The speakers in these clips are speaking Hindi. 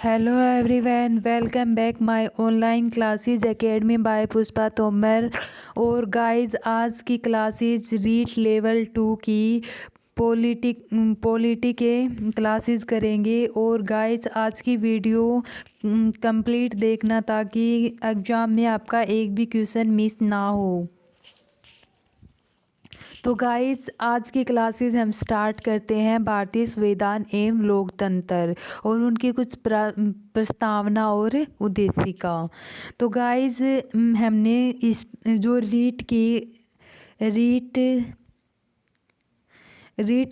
Hello everyone, welcome back my online classes academy by Pushpa Tomar. और गाइस, आज की क्लासेस रीट लेवल 2 की पॉलिटी के क्लासेस करेंगे। और गाइस, आज की वीडियो कंप्लीट देखना ताकि एग्ज़ाम में आपका एक भी क्वेश्चन मिस ना हो। तो गाइस, आज की क्लासेस हम स्टार्ट करते हैं भारतीय संविधान एवं लोकतंत्र और उनकी कुछ प्रस्तावना और उद्देशिका। तो गाइस, हमने इस जो रीट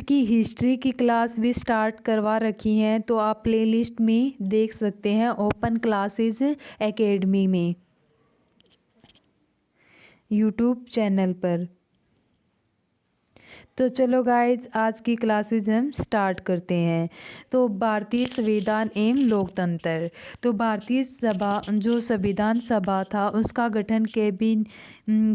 की हिस्ट्री की क्लास भी स्टार्ट करवा रखी हैं, तो आप प्लेलिस्ट में देख सकते हैं ओपन क्लासेस एकेडमी में यूट्यूब चैनल पर। तो चलो गाइज, आज की क्लासेस हम स्टार्ट करते हैं। तो भारतीय संविधान एवं लोकतंत्र। तो भारतीय सभा जो संविधान सभा था उसका गठन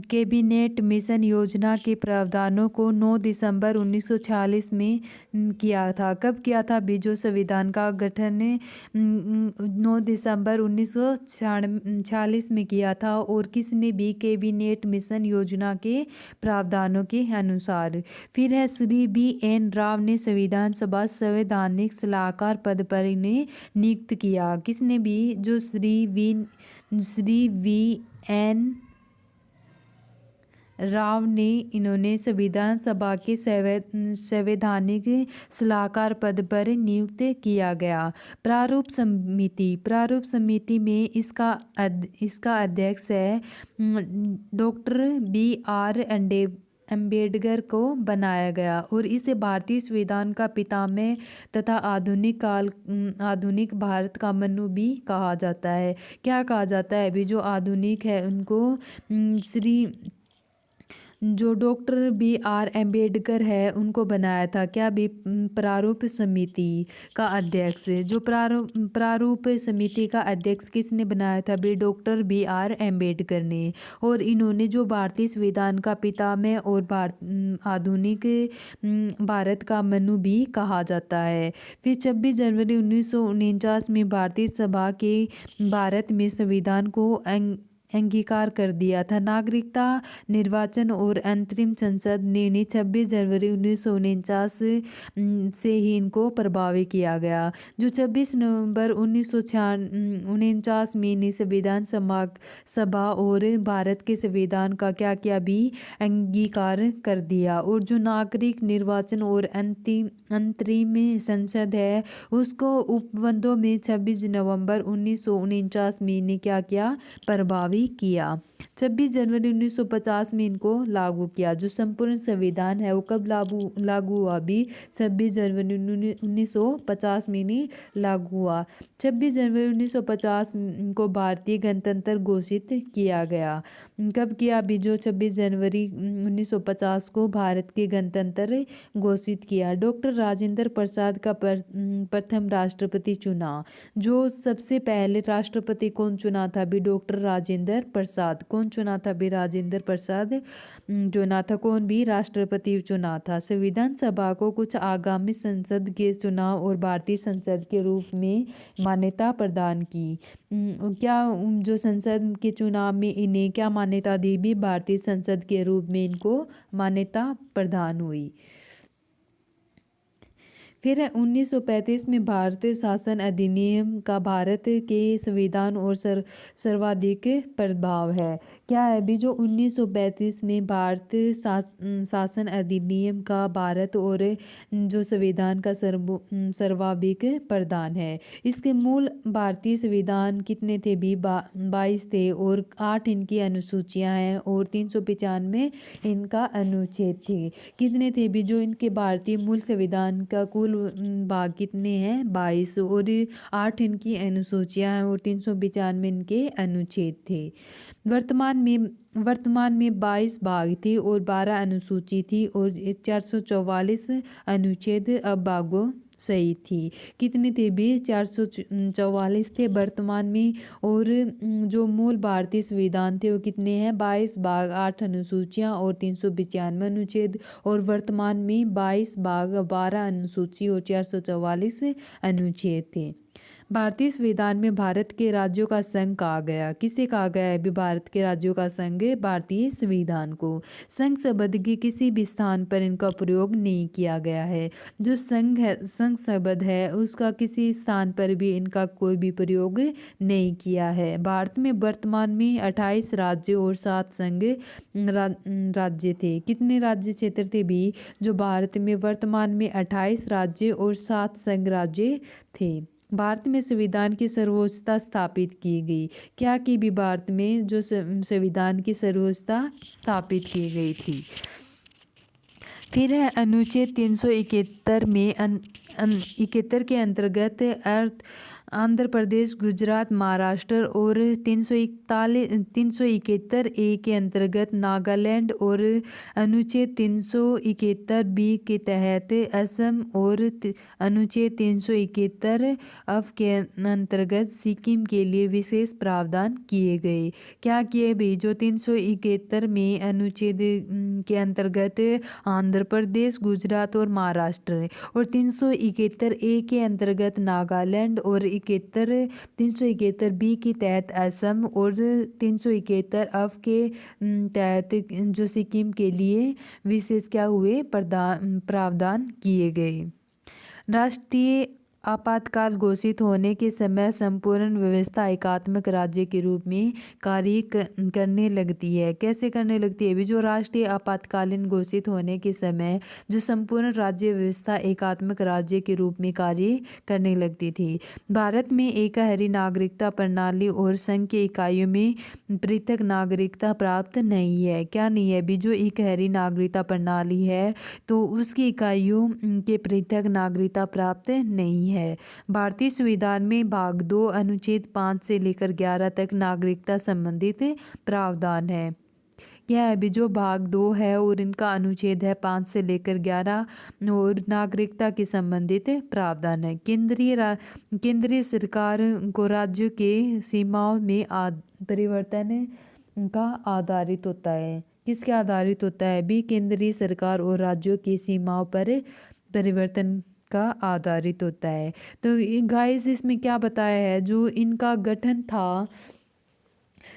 कैबिनेट मिशन योजना के प्रावधानों को 9 दिसंबर 1946 में किया था। कब किया था भी जो संविधान का गठन 9 दिसंबर 1946 में किया था। और किसने भी कैबिनेट मिशन योजना के प्रावधानों के अनुसार। फिर है श्री B.N. राव ने संविधान सभा संवैधानिक सलाहकार पद पर इन्हें नियुक्त किया। किसने भी जो श्री V.N. राव ने इन्होंने संविधान सभा के संवैधानिक सलाहकार पद पर नियुक्त किया गया। प्रारूप समिति में इसका अध्यक्ष है डॉक्टर B.R. अम्बेडकर को बनाया गया। और इसे भारतीय संविधान का पितामह तथा आधुनिक भारत का मनु भी कहा जाता है। क्या कहा जाता है अभी जो आधुनिक है उनको श्री जो डॉक्टर B.R. अम्बेडकर है उनको बनाया था। क्या भी प्रारूप समिति का अध्यक्ष जो प्रारूप समिति का अध्यक्ष किसने बनाया था भी डॉक्टर B.R. अम्बेडकर ने। और इन्होंने जो भारतीय संविधान का पितामह और आधुनिक भारत का मनु भी कहा जाता है। फिर 26 जनवरी 1949 में भारतीय सभा के भारत में संविधान को अंगीकार कर दिया था। नागरिकता निर्वाचन और अंतरिम संसद ने 26 जनवरी 1949 से ही इनको प्रभावी किया गया। जो 26 नवंबर 1949 में संविधान सभा और भारत के संविधान का क्या भी अंगीकार कर दिया। और जो नागरिक निर्वाचन और अंतरिम संसद है उसको उपबंधों में 26 नवंबर 1949 में क्या किया प्रभावी किया। 26 जनवरी 1950 में इनको लागू किया। जो संपूर्ण संविधान है वो कब लागू हुआ भी 26 जनवरी 1950 में नहीं लागू हुआ। 26 जनवरी 1950 को भारतीय गणतंत्र घोषित किया गया। कब किया भी जो 26 जनवरी 1950 को भारत के गणतंत्र घोषित किया। डॉक्टर राजेंद्र प्रसाद का प्रथम राष्ट्रपति चुना। जो सबसे पहले राष्ट्रपति कौन चुना था भी डॉक्टर राजेंद्र प्रसाद। कौन चुना था भी राजेंद्र प्रसाद चुना था। कौन भी राष्ट्रपति चुना था। संविधान सभा को कुछ आगामी संसद के चुनाव और भारतीय संसद के रूप में मान्यता प्रदान की। क्या जो संसद के चुनाव में इन्हें क्या मान्यता दी भी भारतीय संसद के रूप में इनको मान्यता प्रदान हुई। फिर 1935 में भारतीय शासन अधिनियम का भारत के संविधान और सर्वाधिक प्रभाव है। क्या है भी जो 1935 में भारतीय शासन अधिनियम का भारत और जो संविधान का सर्वाधिक प्रदान है। इसके मूल भारतीय संविधान कितने थे भी 22 थे और 8 इनकी अनुसूचियां हैं और 395 इनका अनुच्छेद थे। कितने थे भी जो इनके भारतीय मूल संविधान का कुल भाग कितने हैं 22 और 8 इनकी अनुसूचियां हैं और 395 इनके अनुच्छेद थे। वर्तमान में 22 भाग थे और 12 अनुसूची थी और 444 अनुच्छेद अब भागों सही थी। कितने थे भी 444 थे वर्तमान में। और जो मूल भारतीय संविधान थे वो कितने हैं 22 भाग 8 अनुसूचियां और 395 अनुच्छेद। और वर्तमान में 22 भाग 12 अनुसूची और 444 अनुच्छेद थे। भारतीय संविधान में भारत के राज्यों का संघ कहा गया। किसे कहा गया है अभी भारत के राज्यों का संघ? भारतीय संविधान को। संघ शब्द के किसी भी स्थान पर इनका प्रयोग नहीं किया गया है। जो संघ शब्द है उसका किसी स्थान पर भी इनका कोई भी प्रयोग नहीं किया है। भारत में वर्तमान में 28 राज्य और 7 संघ राज्य थे। कितने राज्य क्षेत्र थे भी? जो भारत में वर्तमान में 28 राज्य और 7 संघ राज्य थे। भारत में संविधान की सर्वोच्चता स्थापित की गई। क्या की भी भारत में जो संविधान की सर्वोच्चता स्थापित की गई थी। फिर है अनुच्छेद 371 में 71 के अंतर्गत आंध्र प्रदेश, गुजरात, महाराष्ट्र और 371 ए के अंतर्गत नागालैंड और अनुच्छेद 371 बी के तहत असम और अनुच्छेद 371 एफ के अंतर्गत सिक्किम के लिए विशेष प्रावधान किए गए। क्या किए भी? जो 371 में अनुच्छेद के अंतर्गत आंध्र प्रदेश, गुजरात और महाराष्ट्र और 371 ए के अंतर्गत नागालैंड और 371 बी के तहत असम और 371 एफ के तहत जो सिक्किम के लिए विशेष क्या हुए प्रावधान किए गए। राष्ट्रीय आपातकाल घोषित होने के समय संपूर्ण व्यवस्था एकात्मक राज्य के रूप में कार्य करने लगती है। कैसे करने लगती है? भी जो राष्ट्रीय आपातकालीन घोषित होने के समय जो संपूर्ण राज्य व्यवस्था एकात्मक राज्य के रूप में कार्य करने लगती थी। भारत में एकहरी नागरिकता प्रणाली और संघ की इकाइयों में पृथक नागरिकता प्राप्त नहीं है। क्या नहीं है? भी जो एकहरी नागरिकता प्रणाली है तो उसकी इकाइयों के पृथक नागरिकता प्राप्त नहीं है। भारतीय संविधान में भाग 2 अनुच्छेद 5 से लेकर 11 तक नागरिकता संबंधित प्रावधान है। क्या है? भी जो भाग 2 है और इनका अनुच्छेद है 5 से लेकर 11 और नागरिकता के संबंधित प्रावधान है। केंद्रीय सरकार को राज्यों के सीमाओं में परिवर्तन का आधारित होता है। किसके आधारित होता है? भी केंद्रीय सरकार और राज्यों की सीमाओं पर परिवर्तन का आधारित होता है। तो गाइस इसमें क्या बताया है? जो इनका गठन था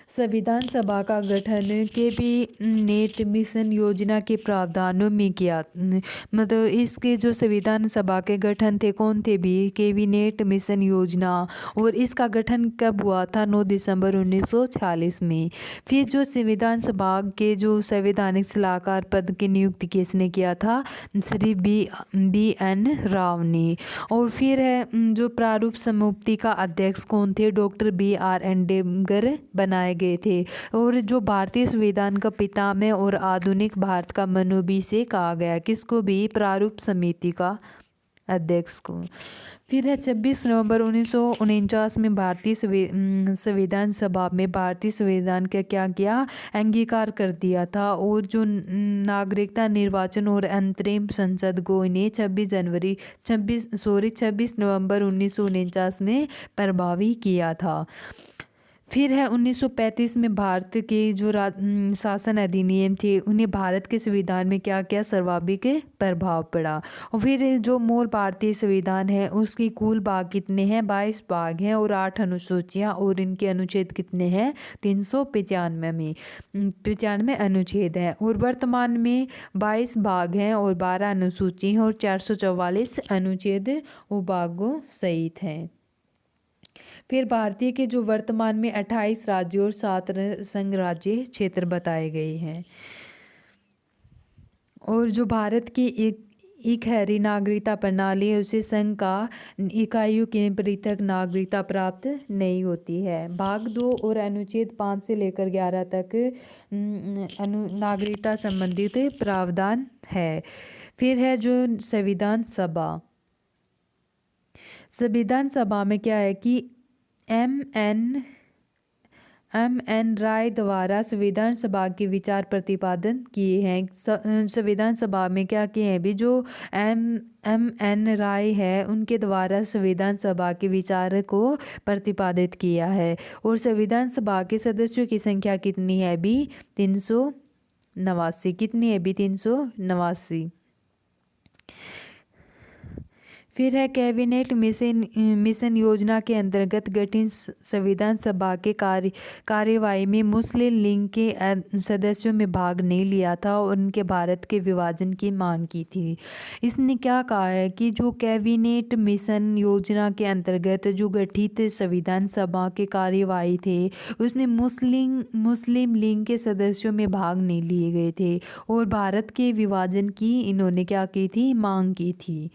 संविधान सभा का गठन कैबिनेट मिशन योजना के प्रावधानों में किया। मतलब इसके जो संविधान सभा के गठन थे कौन थे भी? कैबिनेट मिशन योजना। और इसका गठन कब हुआ था? 9 दिसंबर 1946 में। फिर जो संविधान सभा के जो संवैधानिक सलाहकार पद की नियुक्ति किसने किया था? श्री बी एन राव ने। और फिर है जो प्रारूप समिति का अध्यक्ष कौन थे? डॉक्टर BR अम्बेडकर बनाए गए थे। और जो भारतीय संविधान का पितामह और आधुनिक भारत का मनोबी से कहा गया। किसको भी? प्रारूप समिति का अध्यक्ष को। फिर है 26 नवंबर 1949 में भारतीय संविधान सभा में भारतीय संविधान का क्या किया? अंगीकार कर दिया था। और जो नागरिकता निर्वाचन और अंतरिम संसद को इन्हें 26 नवंबर 1949 में प्रभावी किया था। फिर है 1935 में भारत के जो शासन अधिनियम थे उन्हें भारत के संविधान में क्या किया? सर्वाधिक प्रभाव पड़ा। और फिर जो मूल भारतीय संविधान है उसकी कुल भाग कितने हैं? 22 भाग हैं और 8 अनुसूचियां और इनके अनुच्छेद कितने हैं? 395 में 95 अनुच्छेद हैं। और वर्तमान में 22 भाग हैं और 12 अनुसूची हैं और 444 अनुच्छेद वो भागों सहित हैं। फिर भारतीय के जो वर्तमान में 28 राज्यों और 7 संघ राज्य क्षेत्र बताए गए हैं। और जो भारत की एक हैरी नागरिकता प्रणाली है उसे संघ का इकाइयों की पृथक नागरिकता प्राप्त नहीं होती है। भाग 2 और अनुच्छेद 5 से लेकर 11 तक नागरिकता संबंधित प्रावधान है। फिर है जो संविधान सभा में क्या है कि एम एन राय द्वारा संविधान सभा के विचार प्रतिपादन किए हैं। संविधान सभा में क्या किए हैं भी? जो एम एन राय है उनके द्वारा संविधान सभा के विचार को प्रतिपादित किया है। और संविधान सभा के सदस्यों की संख्या कितनी है भी? 389। कितनी है भी? 389। फिर है कैबिनेट मिशन मिशन योजना के अंतर्गत गठित संविधान सभा के कार्यवाही में मुस्लिम लीग के सदस्यों में भाग नहीं लिया था और उनके भारत के विभाजन की मांग की थी। इसने क्या कहा है कि जो कैबिनेट मिशन योजना के अंतर्गत जो गठित संविधान सभा के कार्यवाही थे उसमें मुस्लिम लीग के सदस्यों में भाग नहीं लिए गए थे और भारत के विभाजन की इन्होंने क्या की थी, मांग की थी।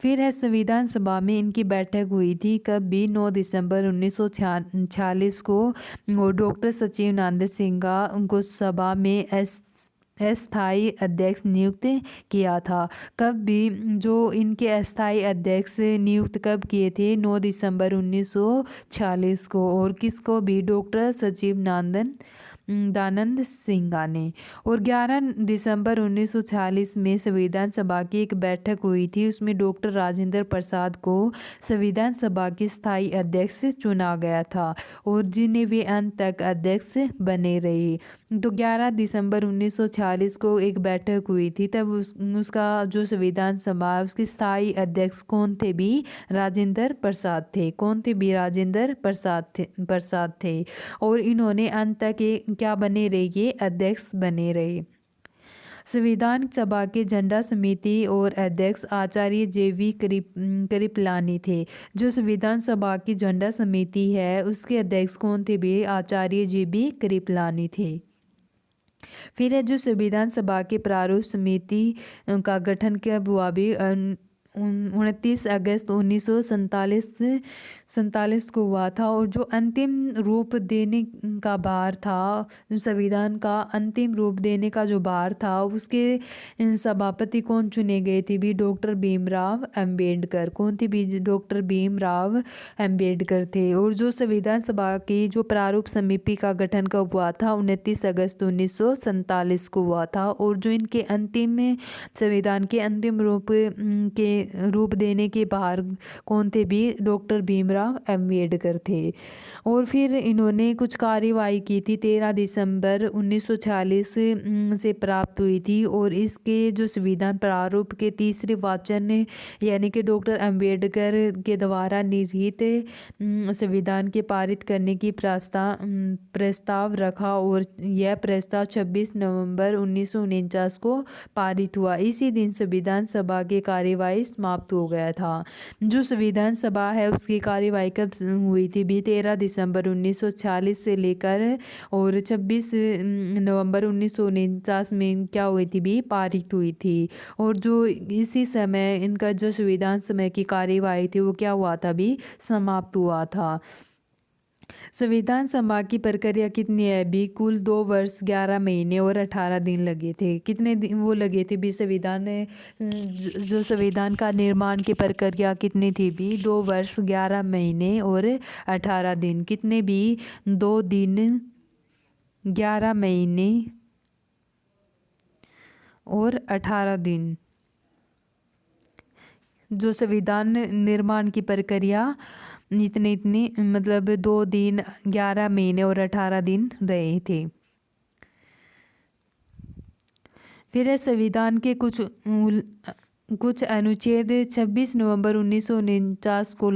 फिर है संविधान सभा में इनकी बैठक हुई थी कब भी 9 दिसंबर 1946 को और डॉक्टर सचिवानंद सिंह का उनको सभा में अस्थायी अध्यक्ष नियुक्त किया था। कब भी जो इनके अस्थायी अध्यक्ष नियुक्त कब किए थे, 9 दिसंबर 1946 को, और किसको भी, डॉक्टर सचिवानंद दानंद सिंघा ने। और 11 दिसंबर 1946 में संविधान सभा की एक बैठक हुई थी, उसमें डॉक्टर राजेंद्र प्रसाद को संविधान सभा के स्थायी अध्यक्ष चुना गया था और जिन्हें वे अंत तक अध्यक्ष बने रहे। तो 11 दिसंबर 1946 को एक बैठक हुई थी, तब उसका जो संविधान सभा उसके स्थायी अध्यक्ष कौन थे भी, राजेंद्र प्रसाद थे। कौन थे भी, राजेंद्र प्रसाद थे और इन्होंने अंत तक क्या बने रहे, ये अध्यक्ष बने रहे। संविधान सभा के झंडा समिति और अध्यक्ष आचार्य JV कृपलानी थे। जो संविधान सभा की झंडा समिति है उसके अध्यक्ष कौन थे भी, आचार्य JB कृपलानी थे। फिर है जो संविधान सभा के प्रारूप समिति का गठन कब हुआ भी, 29 अगस्त 1947 को हुआ था और जो अंतिम रूप देने का भार था, संविधान का अंतिम रूप देने का जो भार था उसके सभापति कौन चुने गए थे भी, डॉक्टर भीमराव अंबेडकर। कौन थे भी, डॉक्टर भीमराव अंबेडकर थे। और जो संविधान सभा की जो प्रारूप समिति का गठन कब हुआ था, 29 अगस्त 1947 को हुआ था और जो इनके अंतिम संविधान के अंतिम रूप देने के बाहर कौन थे भी, डॉक्टर भीमराव अंबेडकर थे। और फिर इन्होंने कुछ कार्यवाही की थी 13 दिसंबर 1946 से प्राप्त हुई थी और इसके जो संविधान प्रारूप के तीसरे वाचन यानी कि डॉक्टर अंबेडकर के द्वारा निर्हित संविधान के पारित करने की प्रस्ताव रखा और यह प्रस्ताव 26 नवंबर 1949 को पारित हुआ। इसी दिन संविधान सभा की कार्यवाही समाप्त हो गया था। जो संविधान सभा है उसकी कार्यवाही कब हुई थी भी, 13 दिसंबर 1946 से लेकर और 26 नवंबर 1949 में क्या हुई थी भी, पारित हुई थी। और जो इसी समय इनका जो संविधान समय की कार्यवाही थी वो क्या हुआ था भी, समाप्त हुआ था। संविधान सभा की प्रक्रिया कितनी है भी, कुल 2 वर्ष 11 महीने और 18 दिन लगे थे। कितने दिन वो लगे थे भी, संविधान जो संविधान का निर्माण की प्रक्रिया कितनी थी भी, 2 वर्ष 11 महीने और 18 दिन। कितने भी, 2 दिन 11 महीने और 18 दिन। जो संविधान निर्माण की प्रक्रिया इतने मतलब 2 दिन 11 महीने और 18 दिन रहे थे। फिर है संविधान के कुछ अनुच्छेद 26 नवंबर 1949 को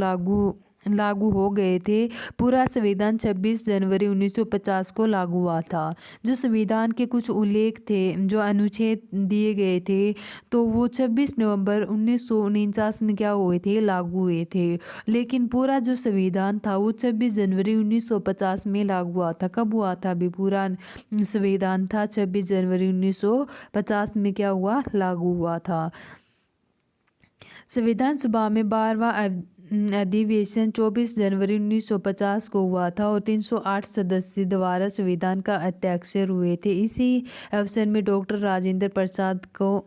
लागू हो गए थे। पूरा संविधान 26 जनवरी 1950 को लागू हुआ था। जो संविधान के कुछ उल्लेख थे, जो अनुच्छेद दिए गए थे, तो वो 26 नवंबर 1949 में क्या हुए थे, लागू हुए थे। लेकिन पूरा जो संविधान था वो 26 जनवरी 1950 में लागू हुआ था। कब हुआ था भी, पूरा संविधान था 26 जनवरी 1950 में क्या हुआ, लागू हुआ था। संविधान सभा में 12वां अधिवेशन 24 जनवरी 1950 को हुआ था और 308 सदस्य द्वारा संविधान का हस्ताक्षर हुए थे। इसी अवसर में डॉक्टर राजेंद्र प्रसाद को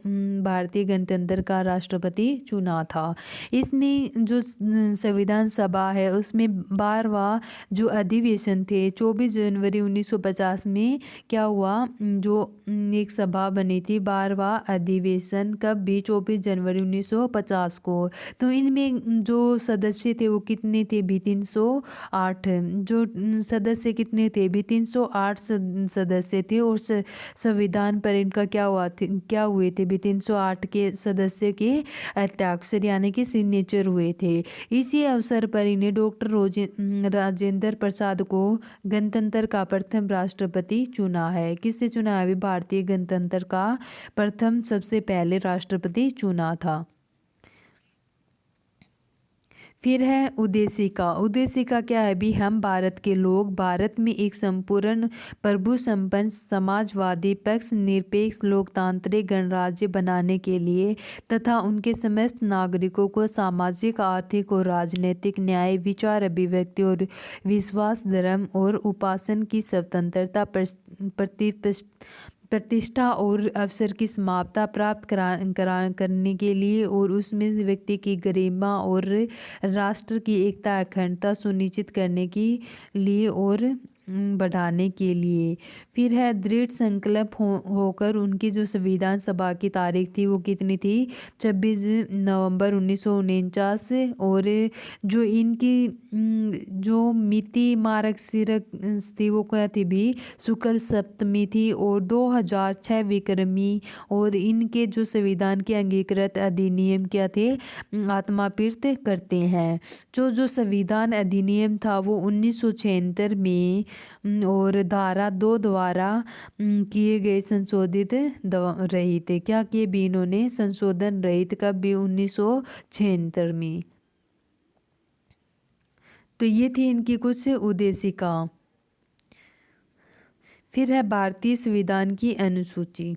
भारतीय गणतंत्र का राष्ट्रपति चुना था। इसमें जो संविधान सभा है उसमें 12वां जो अधिवेशन थे 24 जनवरी 1950 में क्या हुआ, जो एक सभा बनी थी 12वां अधिवेशन कब भी, 24 जनवरी 1950 को। तो इनमें जो सदस्य थे वो कितने थे भी 308। जो सदस्य कितने थे भी 308 सदस्य थे। और संविधान पर इनका क्या हुए थे भी 308 के सदस्य के हस्ताक्षर यानी कि सिग्नेचर हुए थे। इसी अवसर पर इन्हें डॉक्टर राजेंद्र प्रसाद को गणतंत्र का प्रथम राष्ट्रपति चुना है। किससे चुना है अभी? भारतीय गणतंत्र का प्रथम सबसे पहले राष्ट्रपति चुना था। फिर है उद्देशिका। उद्देशिका क्या है भी? हम भारत के लोग भारत में एक संपूर्ण प्रभु संपन्न समाजवादी पक्ष निरपेक्ष लोकतांत्रिक गणराज्य बनाने के लिए तथा उनके समस्त नागरिकों को सामाजिक आर्थिक और राजनीतिक न्याय विचार अभिव्यक्ति और विश्वास धर्म और उपासना की स्वतंत्रता प्रतिष्ठा और अवसर की समानता प्राप्त करने के लिए और उसमें व्यक्ति की गरिमा और राष्ट्र की एकता अखंडता सुनिश्चित करने के लिए और बढ़ाने के लिए। फिर है दृढ़ संकल्प होकर उनकी जो संविधान सभा की तारीख थी वो कितनी थी? 26 नवंबर 1949। और जो इनकी जो मिति मारक सिरक थी वो क्या थी भी? शुक्ल सप्तमी थी और 2006 विक्रमी। और इनके जो संविधान के अंगीकृत अधिनियम क्या थे? आत्मापित करते हैं। जो संविधान अधिनियम था वो 1976 में और धारा 2 द्वारा किए गए संशोधित रही थे। क्या किए भी इन्होंने? संशोधन रहित कब भी? 1976 में। तो ये थी इनकी कुछ उद्देशिका। फिर है भारतीय संविधान की अनुसूची।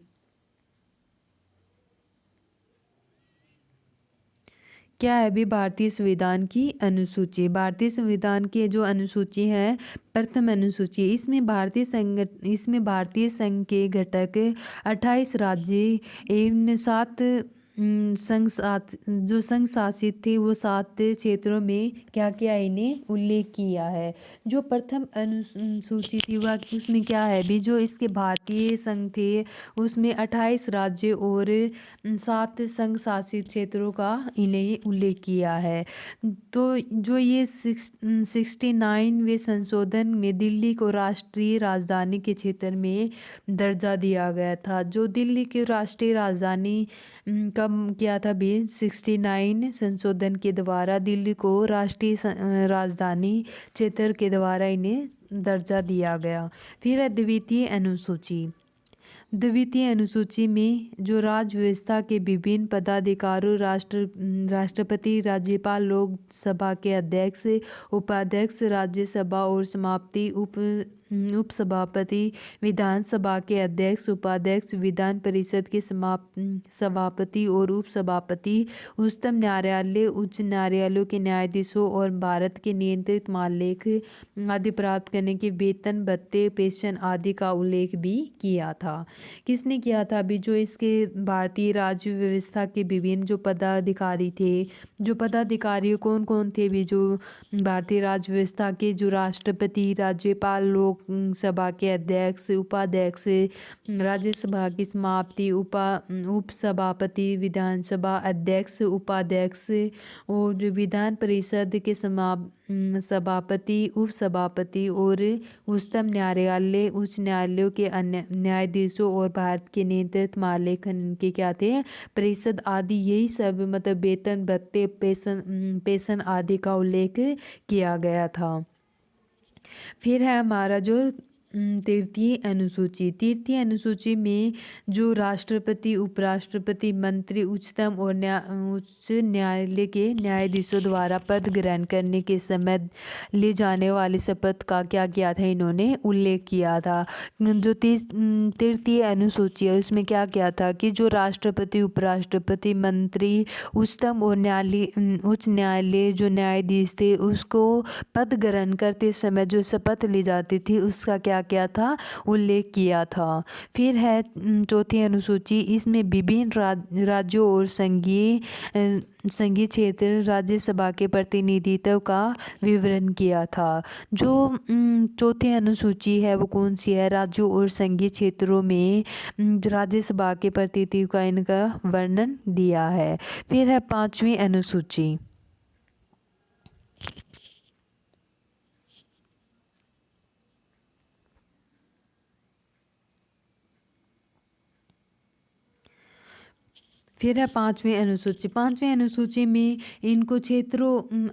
क्या है भी? भारतीय संविधान की अनुसूची। भारतीय संविधान की जो अनुसूची है प्रथम अनुसूची, इसमें भारतीय संघ के घटक 28 राज्य एवं 7 जो संघ शासित थे वो 7 क्षेत्रों में क्या किया इन्हें उल्लेख किया है। जो प्रथम अनुसूची थी वह उसमें क्या है भी? जो इसके भारतीय संघ थे उसमें 28 राज्य और 7 संघ शासित क्षेत्रों का इन्हें उल्लेख किया है। तो जो ये 69वें संशोधन में दिल्ली को राष्ट्रीय राजधानी के क्षेत्र में दर्जा दिया गया था। जो दिल्ली की राष्ट्रीय राजधानी कब किया था भी? 69 संशोधन के द्वारा दिल्ली को राष्ट्रीय राजधानी क्षेत्र के द्वारा इन्हें दर्जा दिया गया। फिर है द्वितीय अनुसूची। द्वितीय अनुसूची में जो राज्य व्यवस्था के विभिन्न पदाधिकारियों राष्ट्रपति राज्यपाल लोकसभा के अध्यक्ष उपाध्यक्ष राज्यसभा और समाप्ति उपसभापति विधानसभा के अध्यक्ष उपाध्यक्ष विधान परिषद के सभापति और उपसभापति उच्चतम न्यायालय उच्च न्यायालयों के न्यायाधीशों और भारत के नियंत्रित माललेख आदि प्राप्त करने के वेतन भत्ते पेंशन आदि का उल्लेख भी किया था। किसने किया था अभी? जो इसके भारतीय राज्य व्यवस्था के विभिन्न जो पदाधिकारी थे, जो पदाधिकारी कौन कौन थे भी? जो भारतीय राज्य व्यवस्था के जो राष्ट्रपति राज्यपाल लोकसभा के अध्यक्ष उपाध्यक्ष राज्यसभा की समाप्ति उपसभापति विधानसभा अध्यक्ष उपाध्यक्ष और जो विधान परिषद के सभापति उपसभापति और उच्चतम न्यायालय उच्च न्यायालयों के अन्य न्यायाधीशों और भारत के नियंत्रित मालेखन के क्या थे? परिषद आदि, यही सब मतलब वेतन भत्ते पेंशन आदि का उल्लेख किया गया था। फिर है हमारा जो तृतीय अनुसूची। तृतीय अनुसूची में जो राष्ट्रपति उपराष्ट्रपति मंत्री उच्चतम और उच्च न्यायालय के न्यायाधीशों द्वारा पद ग्रहण करने के समय ले जाने वाली शपथ का क्या किया था? इन्होंने उल्लेख किया था। जो तृतीय अनुसूची है उसमें क्या किया था कि जो राष्ट्रपति उपराष्ट्रपति मंत्री उच्चतम और उच्च न्यायालय जो न्यायाधीश थे उसको पद ग्रहण करते समय जो शपथ ली जाती थी उसका क्या था? उल्लेख किया था। फिर है चौथी अनुसूची। इसमें विभिन्न राज्यों और संघीय क्षेत्र राज्यसभा के प्रतिनिधित्व का विवरण किया था। जो चौथी अनुसूची है वो कौन सी है? राज्यों और संघीय क्षेत्रों में राज्यसभा के प्रतिनिधित्व का इनका वर्णन दिया है। फिर है पांचवी अनुसूची। फिर है पाँचवीं अनुसूची। पाँचवीं अनुसूची में इनको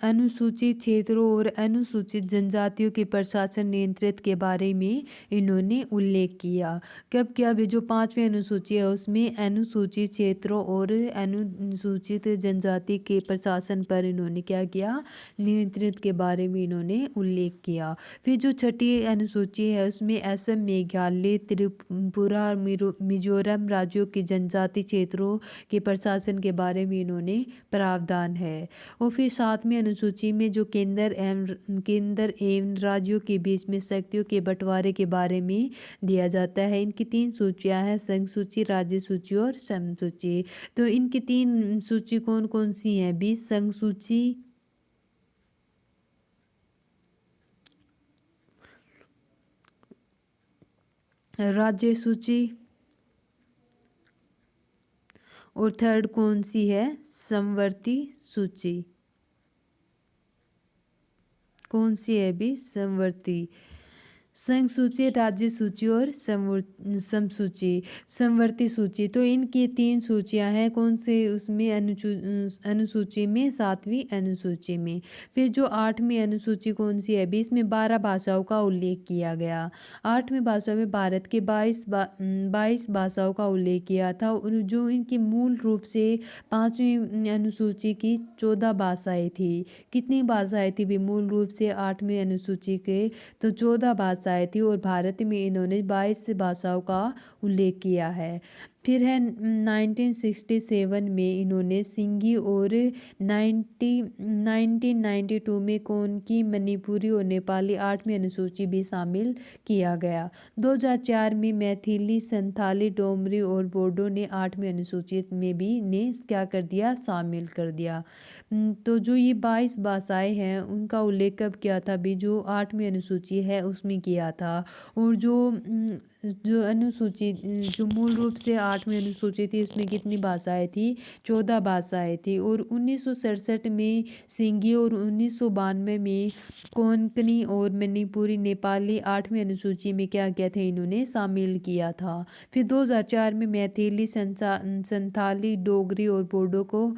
अनुसूचित क्षेत्रों और अनुसूचित जनजातियों के प्रशासन नियंत्रित के बारे में इन्होंने उल्लेख किया। कब किया? अभी जो पाँचवीं अनुसूची है उसमें अनुसूचित क्षेत्रों और अनुसूचित जनजाति के प्रशासन पर इन्होंने क्या किया? नियंत्रित के बारे में इन्होंने उल्लेख किया। फिर जो छठी अनुसूची है उसमें असम, मेघालय, त्रिपुरा और मिजोरम राज्यों के जनजाति क्षेत्रों के प्रशासन के बारे में इन्होंने प्रावधान है। और फिर सातवीं अनुसूची में जो केंद्र एवं राज्यों के बीच में शक्तियों के बंटवारे के बारे में दिया जाता है। इनकी तीन सूचियां हैं, संघ सूची, राज्य सूची और सम सूची। तो इनकी तीन सूची कौन कौन सी हैं? 20 संघ सूची, राज्य सूची और थर्ड कौन सी है? समवर्ती सूची। कौन सी है भी? समवर्ती। संघ सूची, राज्य सूची और सम सूची, समवर्ती सूची। तो इनकी तीन सूचियां हैं। कौन से उसमें? अनुसूची में, सातवीं अनुसूची में। फिर जो आठवीं अनुसूची कौन सी है भी? इसमें 12 भाषाओं का उल्लेख किया गया। आठवीं भाषा में भारत के 22 भाषाओं का उल्लेख किया था। और जो इनकी मूल रूप से पांचवीं अनुसूची की 14 भाषाएं थी। कितनी भाषाएं थी भी मूल रूप से आठवीं अनुसूची के? तो 14 भाषाएं थी। और भारत में इन्होंने 22 भाषाओं का उल्लेख किया है। फिर है 1967 में इन्होंने सिंगी और 1992 में कौन की? मणिपुरी और नेपाली आठवीं अनुसूची भी शामिल किया गया। 2004 में मैथिली, संथाली, डोमरी और बोडो ने आठवीं अनुसूची में भी ने क्या कर दिया? शामिल कर दिया। तो जो ये 22 भाषाएं हैं उनका उल्लेख कब किया था भी? जो आठवीं अनुसूची है उसमें किया था। और जो अनुसूची जो मूल रूप से आठवीं अनुसूची थी उसमें कितनी भाषाएं थी? 14 भाषाएं थी। और 1967 में सिंगी और 1992 में कोंकणी और मणिपुरी नेपाली आठवीं अनुसूची में क्या किया था? इन्होंने शामिल किया था। फिर 2004 में मैथिली, संथाली, डोगरी और बोडो को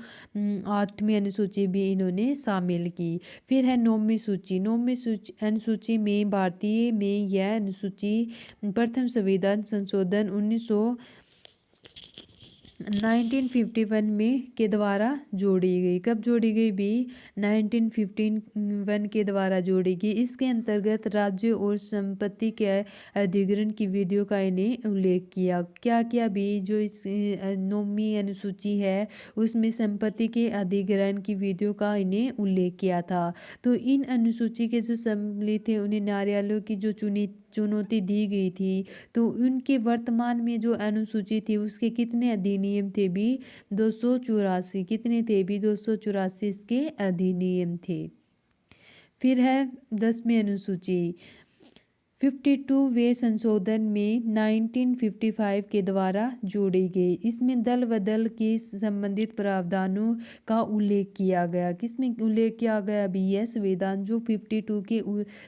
आठवीं अनुसूची भी इन्होंने शामिल की। फिर है नौवीं सूची। नौवीं अनुसूची में भारतीय में यह अनुसूची प्रथम संविधान संशोधन 1951 में के द्वारा जोड़ी गई। कब जोड़ी गई भी? 1951 के द्वारा जोड़ी गई। इसके अंतर्गत राज्य और संपत्ति के अधिग्रहण की विधियों का इन्हें उल्लेख किया। क्या किया भी? जो इस नौवीं अनुसूची है उसमें संपत्ति के अधिग्रहण की विधियों का इन्हें उल्लेख किया था। तो इन अनुसूची के जो सम्मिलित थे उन्हें न्यायालयों की जो चुनौती दी गई थी। तो उनके वर्तमान में जो अनुसूची थी उसके कितने अधिनियम थे भी? 284। कितने थे भी? 284 इसके अधिनियम थे। फिर है 10वीं अनुसूची। 52वें संशोधन में 1955 के द्वारा जोड़ी गई। इसमें दल बदल के संबंधित प्रावधानों का उल्लेख किया गया। किसमें उल्लेख किया गया भी? यह संविधान जो 52 के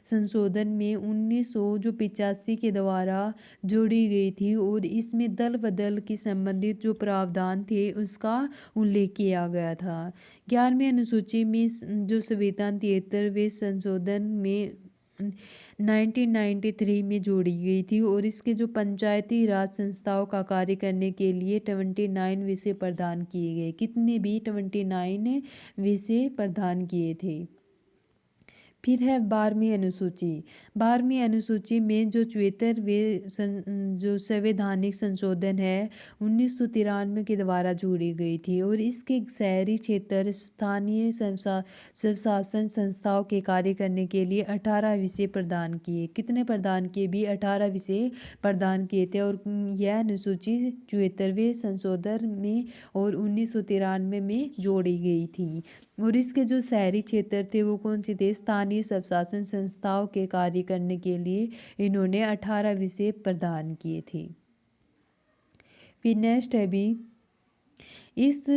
संशोधन में 1985 के द्वारा जोड़ी गई थी। और इसमें दल बदल के संबंधित जो प्रावधान थे उसका उल्लेख किया गया था। 11वीं अनुसूची में जो संविधान 73वें संशोधन में 1993 में जोड़ी गई थी। और इसके जो पंचायती राज संस्थाओं का कार्य करने के लिए 29 विषय प्रदान किए गए। कितने भी? 29 विषय प्रदान किए थे। फिर है 12वीं अनुसूची। 12वीं अनुसूची में जो 74वें जो संवैधानिक संशोधन है 1993 के द्वारा जोड़ी गई थी। और इसके शहरी क्षेत्र स्थानीय स्वशासन संस्थाओं के कार्य करने के लिए 18 विषय प्रदान किए। कितने प्रदान किए भी? 18 विषय प्रदान किए थे। और यह अनुसूची 74वें संशोधन में और 1993 में जोड़ी गई थी। और इसके जो शहरी क्षेत्र थे वो कौन से थे? स्थानीय स्वशासन संस्थाओं के कार्य करने के लिए इन्होंने 18 विषय प्रदान किए थे। फिर नेक्स्ट है भी इस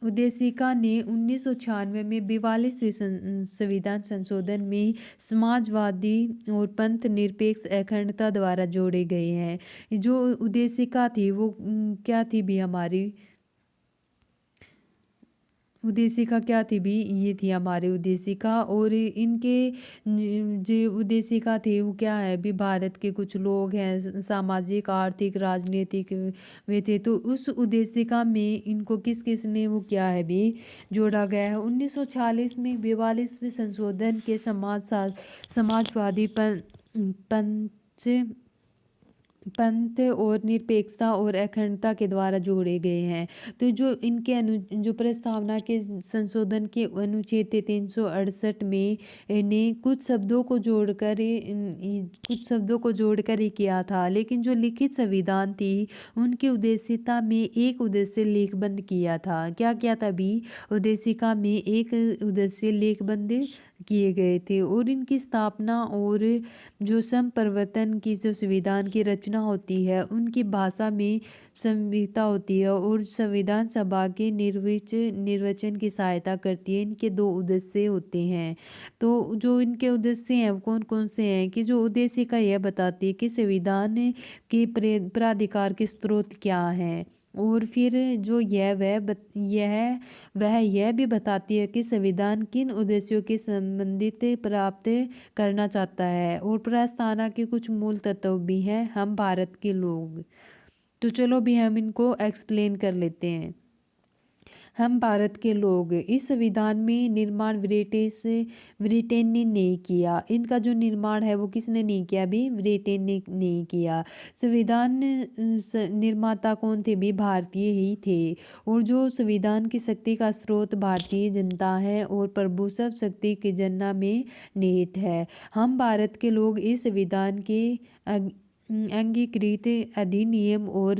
उद्देशिका ने 1996 में 42वें संविधान संशोधन में समाजवादी और पंथ निरपेक्ष अखंडता द्वारा जोड़े गए हैं। जो उद्देशिका थी वो क्या थी भी हमारी? उद्देशिका क्या थी भी, ये थी हमारी उद्देशिका। और इनके जो उद्देशिका थे वो क्या है भी, भारत के कुछ लोग हैं सामाजिक आर्थिक राजनीतिक वे थे, तो उस उद्देशिका में इनको किस किस ने वो क्या है भी जोड़ा गया है। 1946 में 42वें संशोधन के समाजवादी पंच पंथ और निरपेक्षता और अखंडता के द्वारा जोड़े गए हैं। तो जो इनके जो प्रस्तावना के संशोधन के अनुच्छेद 368 में ने कुछ शब्दों को जोड़कर ही किया था, लेकिन जो लिखित संविधान थी उनकी उद्देशिका में एक उद्देश्य लेखबंद किया था। क्या किया था भी, उद्देशिका में एक उद्देश्य लेखबंद किए गए थे। और इनकी स्थापना और जो संप्रवर्तन की जो संविधान की रचना होती है उनकी भाषा में संहिता होती है और संविधान सभा के निर्वचन की सहायता करती है। इनके दो उद्देश्य होते हैं। तो जो इनके उद्देश्य हैं वो कौन कौन से हैं कि जो उद्देश्य का यह बताती है कि संविधान के प्राधिकार के स्रोत क्या हैं। और फिर जो यह भी बताती है कि संविधान किन उद्देश्यों के संबंधित प्राप्त करना चाहता है। और प्रस्तावना के कुछ मूल तत्व भी हैं, हम भारत के लोग। तो चलो भी हम इनको एक्सप्लेन कर लेते हैं। हम भारत के लोग, इस संविधान में निर्माण ब्रिटेन ने नहीं किया। इनका जो निर्माण है वो किसने नहीं किया भी, ब्रिटेन ने नहीं किया। संविधान निर्माता कौन थे भी, भारतीय ही थे। और जो संविधान की शक्ति का स्रोत भारतीय जनता है और प्रभु सब शक्ति की जनना में निहित है। हम भारत के लोग इस संविधान के अंगीकृत अधिनियम और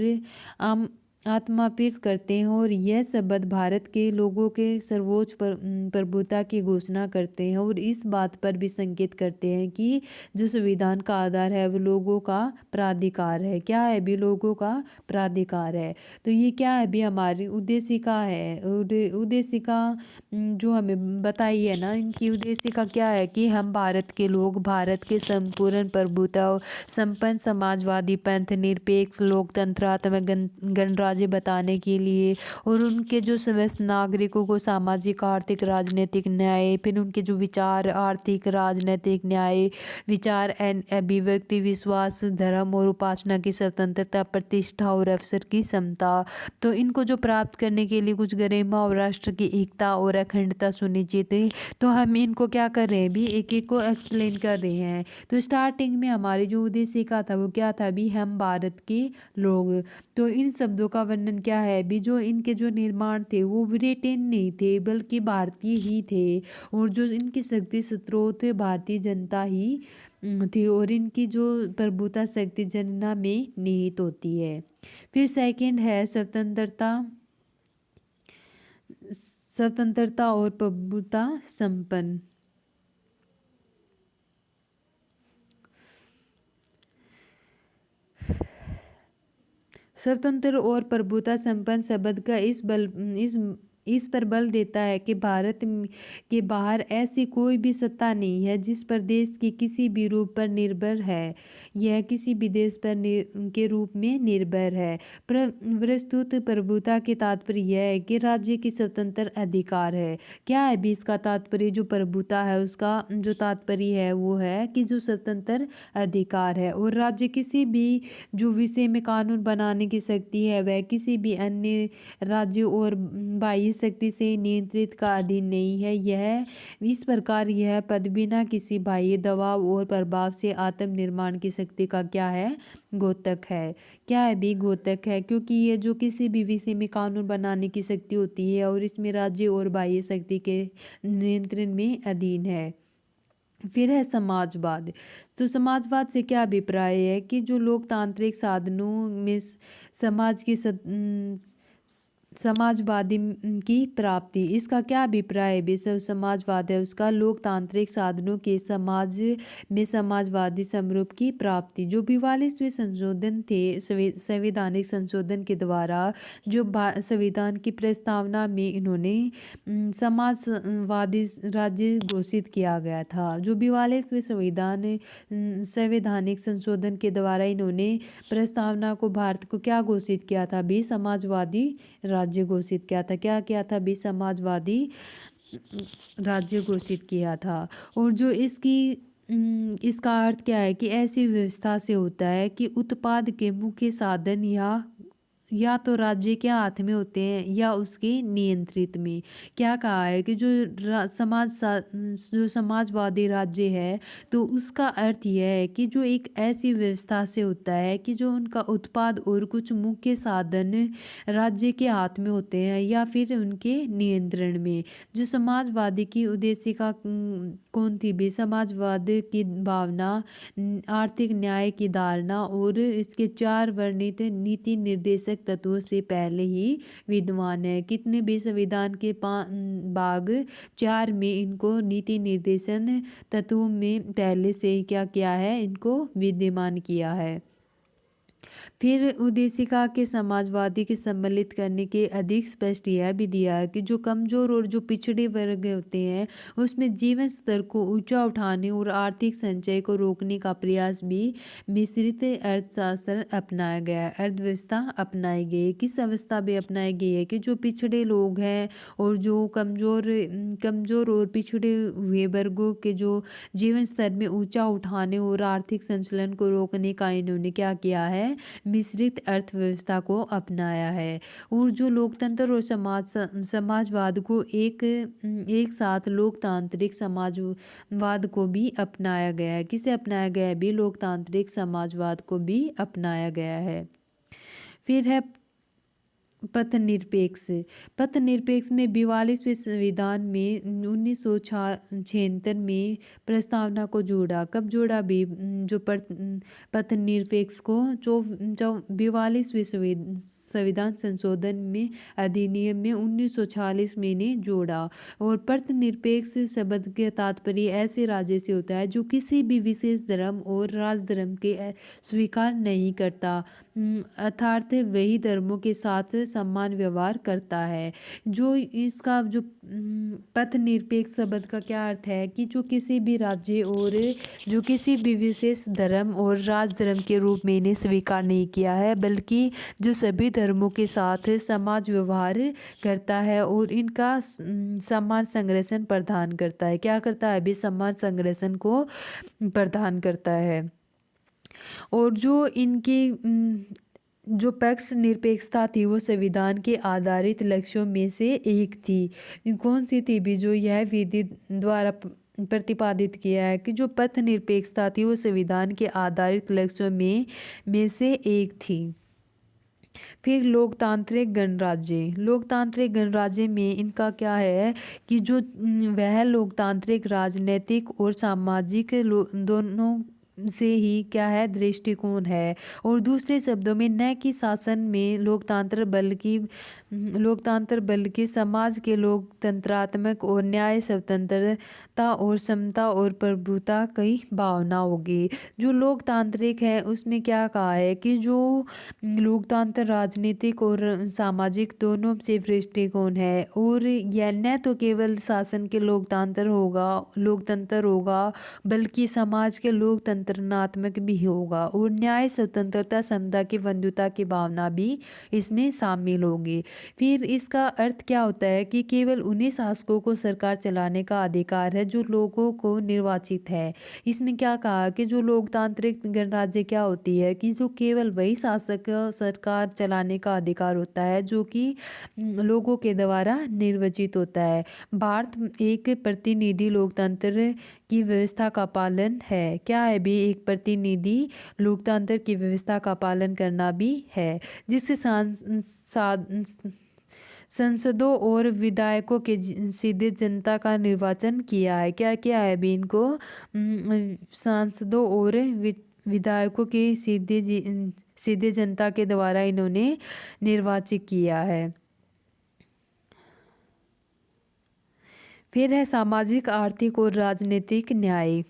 आम आत्मापित करते हैं और यह शब्द भारत के लोगों के सर्वोच्च प्रभुता की घोषणा करते हैं और इस बात पर भी संकेत करते हैं कि जो संविधान का आधार है वो लोगों का प्राधिकार है। क्या है भी, लोगों का प्राधिकार है। तो ये क्या है भी, हमारी उद्देशिका है। उद्देशिका जो हमें बताई है ना, इनकी उद्देशिका क्या है कि हम भारत के लोग भारत के संपूर्ण प्रभुता संपन्न समाजवादी पंथ निरपेक्ष लोकतंत्रात्मक गणराज्य बताने के लिए और उनके जो समस्त नागरिकों को सामाजिक आर्थिक राजनीतिक न्याय, फिर उनके जो विचार आर्थिक राजनीतिक न्याय विचार अभिव्यक्ति विश्वास धर्म और उपासना की स्वतंत्रता प्रतिष्ठा और अवसर की समता, तो इनको जो प्राप्त करने के लिए कुछ गरिमा और राष्ट्र की एकता और अखंडता सुनिश्चित है। तो हम इनको क्या कर रहे हैं भी, एक एक को एक्सप्लेन कर रहे हैं। तो स्टार्टिंग में हमारी जो उद्देश्य का था वो क्या था भी, हम भारत के लोग। तो इन शब्दों का वर्णन क्या है भी, जो इनके जो निर्माण थे वो ब्रिटेन नहीं थे बल्कि भारतीय ही थे। और जो इनकी शक्ति स्रोत भारतीय जनता ही थी और इनकी जो प्रभुता शक्ति जनना में निहित होती है। फिर सेकंड है स्वतंत्रता और प्रभुता संपन्न। स्वतंत्र और प्रभुता संपन्न शब्द का इस पर बल देता है कि भारत के बाहर ऐसी कोई भी सत्ता नहीं है जिस पर देश की किसी भी रूप पर निर्भर है, यह किसी भी देश पर के रूप में निर्भर है। प्रस्तुत प्रभुता के तात्पर्य यह है कि राज्य की स्वतंत्र अधिकार है। क्या है भी इसका तात्पर्य, जो प्रभुता है उसका जो तात्पर्य है वो है कि जो स्वतंत्र अधिकार है और राज्य किसी भी जो विषय में कानून बनाने की शक्ति है वह किसी भी अन्य राज्य और बाह्य शक्ति से नियंत्रित का अधीन नहीं है। यह इस प्रकार यह पद बिना किसी बाह्य दबाव और प्रभाव से आत्म निर्माण की शक्ति का क्या है, घोतक है। क्या है भी, घोतक है, क्योंकि ये जो किसी भी विषय में कानून बनाने की शक्ति होती है और इसमें राज्य और बाह्य शक्ति के नियंत्रण में अधीन है। फिर है समाजवाद। तो समाजवाद से क्या अभिप्राय है कि जो लोकतांत्रिक साधनों में समाजवादी की प्राप्ति, इसका क्या अभिप्राय है बेसब समाजवाद है उसका लोकतांत्रिक साधनों के समाज में समाजवादी समरूप की प्राप्ति। जो 42वें संशोधन थे संवैधानिक संशोधन के द्वारा जो संविधान की प्रस्तावना में इन्होंने समाजवादी राज्य घोषित किया गया था। जो 42वें संवैधानिक संशोधन के द्वारा इन्होंने प्रस्तावना को भारत को क्या घोषित किया था भी, समाजवादी राज्य राज्य घोषित किया था। क्या किया था भी? समाजवादी राज्य घोषित किया था। और जो इसका अर्थ क्या है कि ऐसी व्यवस्था से होता है कि उत्पाद के मुख्य साधन या तो राज्य के हाथ में होते हैं या उसके नियंत्रित में। क्या कहा है कि जो समाजवादी राज्य है तो उसका अर्थ यह है कि जो एक ऐसी व्यवस्था से होता है कि जो उनका उत्पाद और कुछ मुख्य साधन राज्य के हाथ में होते हैं या फिर उनके नियंत्रण में। जो समाजवादी की उद्देश्य का कौन थी भी? समाजवाद की भावना, आर्थिक न्याय की धारणा और इसके 4 वर्णित नीति निर्देशक तत्वों से पहले ही विद्वान है। कितने भी? संविधान के भाग 4 में इनको नीति निर्देशन तत्वों में पहले से ही क्या किया है? इनको विद्यमान किया है। फिर उद्देशिका के समाजवादी के सम्मिलित करने के अधिक स्पष्ट यह भी दिया है कि जो कमजोर और जो पिछड़े वर्ग होते हैं उसमें जीवन स्तर को ऊंचा उठाने और आर्थिक संचय को रोकने का प्रयास भी मिश्रित अर्थशास्त्र अपनाया गया है। अर्थव्यवस्था अपनाई गई है। किस अवस्था भी अपनाई गई है कि जो पिछड़े लोग हैं और जो कमजोर और पिछड़े हुए वर्गों के जो जीवन स्तर में ऊंचा उठाने और आर्थिक संचलन को रोकने का इन्होंने क्या किया है? मिश्रित अर्थव्यवस्था को अपनाया है। और जो लोकतंत्र और समाजवाद को एक साथ लोकतांत्रिक समाजवाद को भी अपनाया गया है। किसे अपनाया गया है भी? लोकतांत्रिक समाजवाद को भी अपनाया गया है। फिर है पथनिरपेक्ष। पथनिरपेक्ष में 42वें संविधान में 1976 में प्रस्तावना को जोड़ा। कब जोड़ा भी? जो पथनिरपेक्ष को 42वें संविधान संशोधन में अधिनियम में 1946 में ने जोड़ा। और पथनिरपेक्ष शब्द के तात्पर्य ऐसे राज्य से होता है जो किसी भी विशेष धर्म और राजधर्म के स्वीकार नहीं करता, अर्थात वही धर्मों के साथ समान व्यवहार करता है। जो इसका जो पथनिरपेक्ष शब्द का क्या अर्थ है कि जो किसी भी राज्य और जो किसी भी विशेष धर्म और राजधर्म के रूप में इन्हें स्वीकार नहीं किया है, बल्कि जो सभी धर्मों के साथ समाज व्यवहार करता है और इनका समान संरक्षण प्रदान करता है। क्या करता है? भी समान संरक्षण को प्रदान करता है। और जो इनकी जो पक्ष निरपेक्षता थी वो संविधान के आधारित लक्ष्यों में से एक थी। कौन सी थी भी? जो यह विधि द्वारा प्रतिपादित किया है कि जो पथ निरपेक्षता थी वो संविधान के आधारित लक्ष्यों में से एक थी। फिर लोकतांत्रिक गणराज्य। लोकतांत्रिक गणराज्य में इनका क्या है कि जो वह लोकतांत्रिक राजनीतिक और सामाजिक दोनों से ही क्या है? दृष्टिकोण है। और दूसरे शब्दों में न कि शासन में लोकतंत्र बल्कि समाज के लोकतंत्रात्मक और न्याय स्वतंत्रता और समता और प्रभुता की भावना होगी। जो लोकतांत्रिक है उसमें क्या कहा है कि जो लोकतंत्र राजनीतिक और सामाजिक दोनों से दृष्टिकोण है और यह न तो केवल शासन के लोकतंत्र होगा बल्कि समाज के लोकतंत्रनात्मक भी होगा और न्याय स्वतंत्रता समता की बंधुता की भावना भी इसमें शामिल होगी। फिर इसका अर्थ क्या होता है कि केवल उन्हीं शासकों को सरकार चलाने का अधिकार है जो लोगों को निर्वाचित है। इसने क्या कहा कि जो लोकतांत्रिक गणराज्य क्या होती है कि जो केवल वही शासक सरकार चलाने का अधिकार होता है जो कि लोगों के द्वारा निर्वाचित होता है। भारत एक प्रतिनिधि लोकतंत्र की व्यवस्था का पालन है। क्या है भी? एक प्रतिनिधि लोकतंत्र की व्यवस्था का पालन करना भी है जिससे संसदों और विधायकों के सीधे जनता का निर्वाचन किया है। क्या किया है भी? इनको सांसदों और विधायकों के सीधे जनता के द्वारा इन्होंने निर्वाचित किया है। फिर है सामाजिक आर्थिक और राजनीतिक न्याय।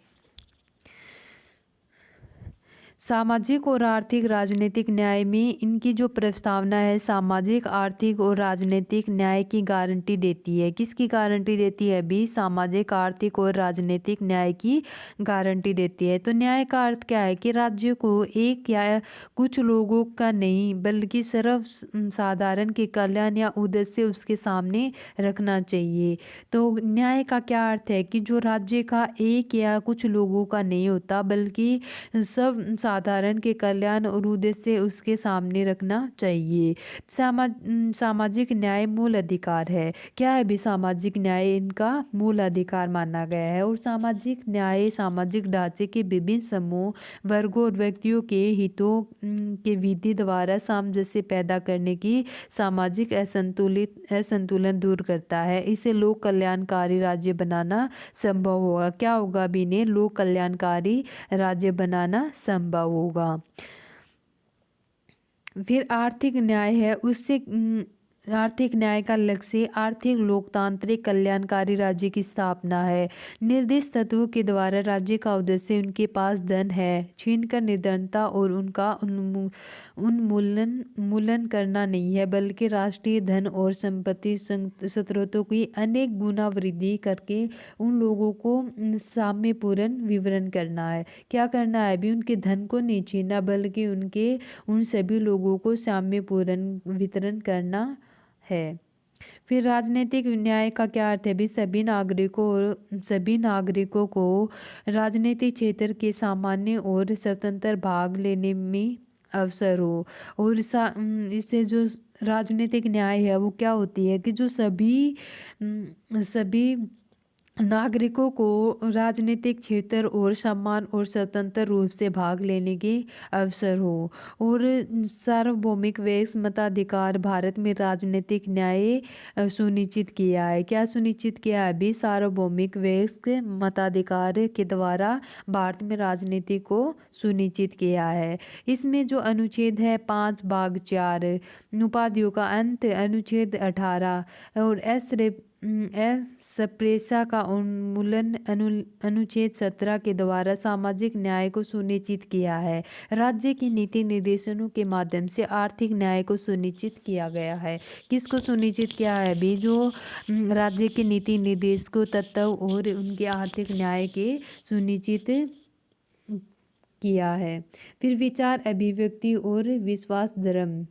सामाजिक और आर्थिक राजनीतिक न्याय में इनकी जो प्रस्तावना है सामाजिक आर्थिक और राजनीतिक न्याय की गारंटी देती है। किसकी गारंटी देती है अभी? सामाजिक आर्थिक और राजनीतिक न्याय की गारंटी देती है। तो न्याय का अर्थ क्या है कि राज्य को एक या कुछ लोगों का नहीं बल्कि सर्व साधारण के कल्याण या उद्देश्य उसके सामने रखना चाहिए। तो न्याय का क्या अर्थ है कि जो राज्य का एक या कुछ लोगों का नहीं होता बल्कि सब साधारण के कल्याण और उद्देश्य उसके सामने रखना चाहिए। सामाजिक न्याय मूल अधिकार है। क्या है भी? सामाजिक न्याय इनका मूल अधिकार माना गया है। और सामाजिक न्याय सामाजिक ढांचे के विभिन्न समूह वर्गों और व्यक्तियों के हितों के विधि द्वारा सामंजस्य पैदा करने की सामाजिक असंतुलन दूर करता है। इसे लोक कल्याणकारी राज्य बनाना संभव होगा। क्या होगा भी? ने लोक कल्याणकारी राज्य बनाना संभव होगा। फिर आर्थिक न्याय है उससे आर्थिक न्याय का लक्ष्य आर्थिक लोकतांत्रिक कल्याणकारी राज्य की स्थापना है। निर्दिष्ट तत्वों के द्वारा राज्य का उद्देश्य उनके पास धन है छीनकर निर्धनता और उनका उन्मूलन करना नहीं है बल्कि राष्ट्रीय धन और संपत्ति स्रोतों की अनेक गुना वृद्धि करके उन लोगों को साम्यपूर्ण विवरण करना है। क्या करना है अभी? उनके धन को नहीं छीनना बल्कि उन सभी लोगों को साम्यपूर्ण वितरण करना है। फिर राजनीतिक न्याय का क्या अर्थ है भी? सभी नागरिकों को राजनीतिक क्षेत्र के सामान्य और स्वतंत्र भाग लेने में अवसर हो। और इससे जो राजनीतिक न्याय है वो क्या होती है कि जो सभी नागरिकों को राजनीतिक क्षेत्र और सम्मान और स्वतंत्र रूप से भाग लेने के अवसर हो। और सार्वभौमिक वैश्विक मताधिकार भारत में राजनीतिक न्याय सुनिश्चित किया है। क्या सुनिश्चित किया है अभी? सार्वभौमिक वैश्विक मताधिकार के द्वारा भारत में राजनीति को सुनिश्चित किया है। इसमें जो अनुच्छेद है 5/4 उपाधियों का अंत अनुच्छेद 18 और स्प्रेसा का उन्मूलन अनुच्छेद 17 के द्वारा सामाजिक न्याय को सुनिश्चित किया है। राज्य की नीति निर्देशनों के माध्यम से आर्थिक न्याय को सुनिश्चित किया गया है। किसको सुनिश्चित किया है अभी? जो राज्य के नीति निर्देशकों तत्व और उनके आर्थिक न्याय के सुनिश्चित किया है। फिर विचार अभिव्यक्ति और विश्वास धर्म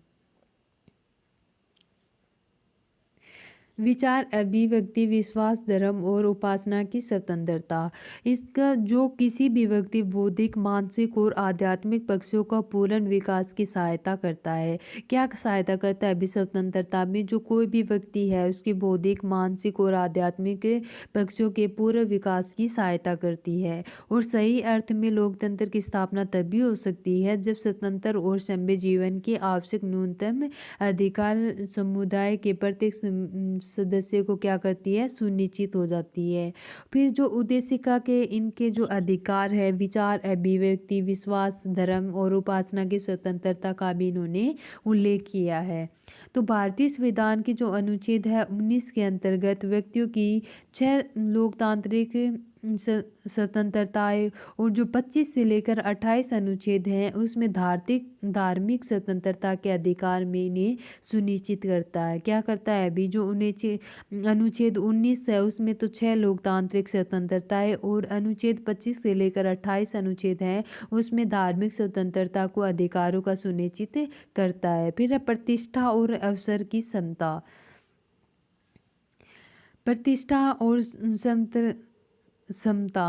विचार अभिव्यक्ति विश्वास धर्म और उपासना की स्वतंत्रता। इसका जो किसी भी व्यक्ति बौद्धिक मानसिक और आध्यात्मिक पक्षों का पूर्ण विकास की सहायता करता है। क्या सहायता करता है अभी? स्वतंत्रता में जो कोई भी व्यक्ति है उसके बौद्धिक मानसिक और आध्यात्मिक पक्षों के पूर्ण विकास की सहायता करती है। और सही अर्थ में लोकतंत्र की स्थापना तभी हो सकती है जब स्वतंत्र और सभ्य जीवन के आवश्यक न्यूनतम अधिकार समुदाय के प्रत्येक सदस्य को क्या करती है? सुनिश्चित हो जाती है। फिर जो उद्देशिका के इनके जो अधिकार है विचार अभिव्यक्ति विश्वास धर्म और उपासना की स्वतंत्रता का भी इन्होंने उल्लेख किया है। तो भारतीय संविधान की जो अनुच्छेद है 19 के अंतर्गत व्यक्तियों की 6 लोकतांत्रिक स्वतंत्रताएं और जो 25 से लेकर 28 अनुच्छेद हैं उसमें धार्मिक स्वतंत्रता के अधिकार में इन्हें सुनिश्चित करता है। क्या करता है अभी? जो अनुच्छेद 19 है उसमें तो 6 लोकतांत्रिक स्वतंत्रताएं और अनुच्छेद 25 से लेकर 28 अनुच्छेद हैं उसमें धार्मिक स्वतंत्रता को अधिकारों का सुनिश्चित करता है। फिर प्रतिष्ठा और अवसर की समता। प्रतिष्ठा और समता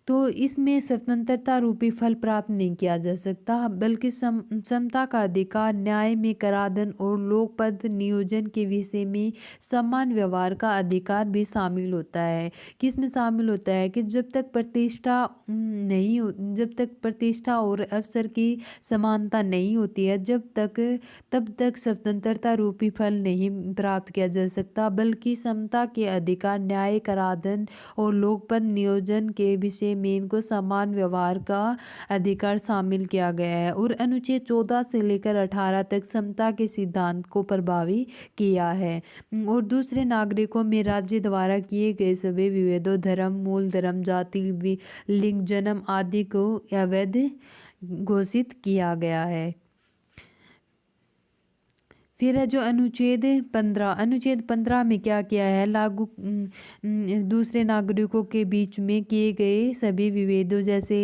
तो इसमें स्वतंत्रता रूपी फल प्राप्त नहीं किया जा सकता बल्कि समता का अधिकार न्याय में कराधान और लोकपद नियोजन के विषय में समान व्यवहार का अधिकार भी शामिल होता है। किसमें शामिल होता है कि जब तक प्रतिष्ठा और अवसर की समानता नहीं होती है तब तक स्वतंत्रता रूपी फल नहीं प्राप्त किया जा सकता बल्कि समता के अधिकार न्याय कराधान और लोकपद नियोजन के विषय में इनको समान व्यवहार का अधिकार शामिल किया गया है। और अनुच्छेद 14 से लेकर 18 तक समता के सिद्धांत को प्रभावी किया है। और दूसरे नागरिकों में राज्य द्वारा किए गए सभी विभेदों धर्म मूल धर्म जाति लिंग जन्म आदि को अवैध घोषित किया गया है। फिर है जो अनुच्छेद 15 में क्या किया है, लागू दूसरे नागरिकों के बीच में किए गए सभी विभेदों जैसे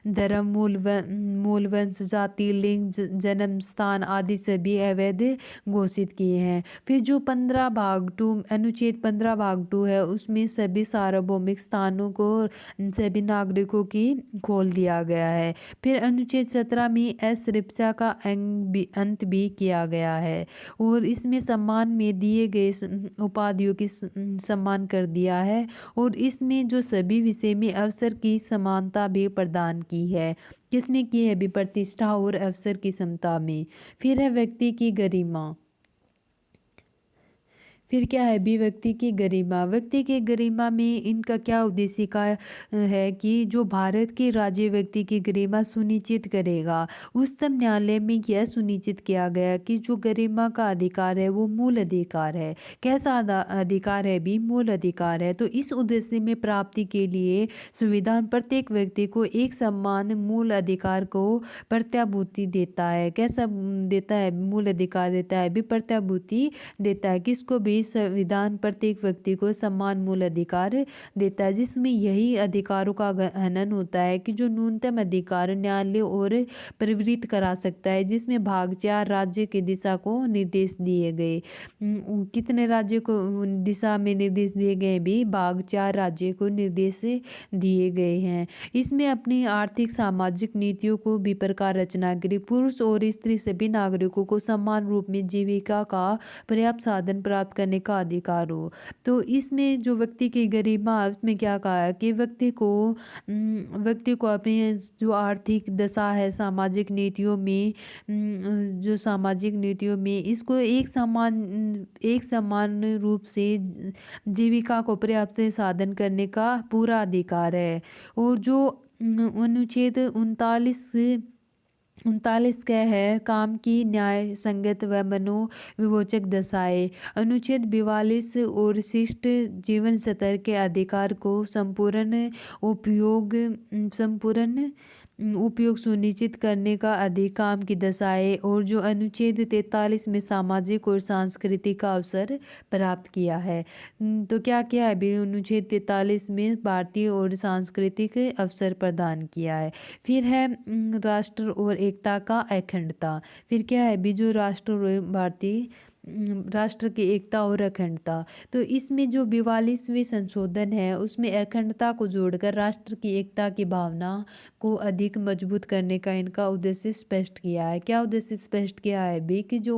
धर्म, मूल वंश, जाति, लिंग, जन्म स्थान आदि सभी अवैध घोषित किए हैं। फिर जो 15 भाग 2 अनुच्छेद 15 भाग 2 है, उसमें सभी सार्वभौमिक स्थानों को सभी नागरिकों की खोल दिया गया है। फिर अनुच्छेद 17 में अस्पृश्यता का अंत भी किया गया है और इसमें सम्मान में दिए गए उपाधियों की सम्मान कर दिया है और इसमें जो सभी विषय में अवसर की समानता भी प्रदान की है। किसने की है भी, प्रतिष्ठा और अवसर की समता में। फिर है व्यक्ति की गरिमा। फिर क्या है भी, व्यक्ति की गरिमा। व्यक्ति की गरिमा में इनका क्या उद्देश्य का है कि जो भारत के राज्य व्यक्ति की गरिमा सुनिश्चित करेगा। उच्चतम न्यायालय में यह सुनिश्चित किया गया कि जो गरिमा का अधिकार है वो मूल अधिकार है। कैसा अधिकार है भी, मूल अधिकार है। तो इस उद्देश्य में प्राप्ति के लिए संविधान प्रत्येक व्यक्ति को एक समान मूल अधिकार को प्रत्याभूति देता है। कैसा देता है, मूल अधिकार देता है भी, प्रत्याभूति देता है। किसको भी, संविधान प्रत्येक व्यक्ति को समान मूल अधिकार देता है, जिसमें यही अधिकारों का हनन होता है कि जो न्यूनतम अधिकार न्यायालय और प्रवृत्त करा सकता है, जिसमें भाग 4 राज्य के दिशा को निर्देश दिए गए। कितने राज्य को दिशा में निर्देश दिए गए भी, भाग 4 राज्य को निर्देश दिए गए हैं। इसमें अपनी आर्थिक सामाजिक नीतियों को भी प्रकार रचना करी। पुरुष और स्त्री सभी नागरिकों को समान रूप में जीविका का पर्याप्त साधन प्राप्त करने का अधिकार हो। तो इसमें जो व्यक्ति की गरिमा है उसमें क्या कहा है कि व्यक्ति को अपनी जो आर्थिक दशा है, सामाजिक नीतियों में जो सामाजिक नीतियों में इसको एक समान रूप से जीविका को पर्याप्त साधन करने का पूरा अधिकार है। और जो अनुच्छेद 39 क्या है, काम की न्याय संगत व मनोविमोचक दशाएं। अनुच्छेद 42 और शिष्ट जीवन स्तर के अधिकार को संपूर्ण उपयोग सुनिश्चित करने का अधिकार, काम की दशाएं। और जो अनुच्छेद 43 में सामाजिक और सांस्कृतिक अवसर प्राप्त किया है। तो क्या किया है भी, अनुच्छेद 43 में भारतीय और सांस्कृतिक अवसर प्रदान किया है। फिर है राष्ट्र और एकता का अखंडता। फिर क्या है भी, जो राष्ट्र और राष्ट्र की एकता और अखंडता। तो इसमें जो 42वें संशोधन है उसमें अखंडता को जोड़कर राष्ट्र की एकता की भावना को अधिक मजबूत करने का इनका उद्देश्य स्पष्ट किया है। क्या उद्देश्य स्पष्ट किया है भी कि जो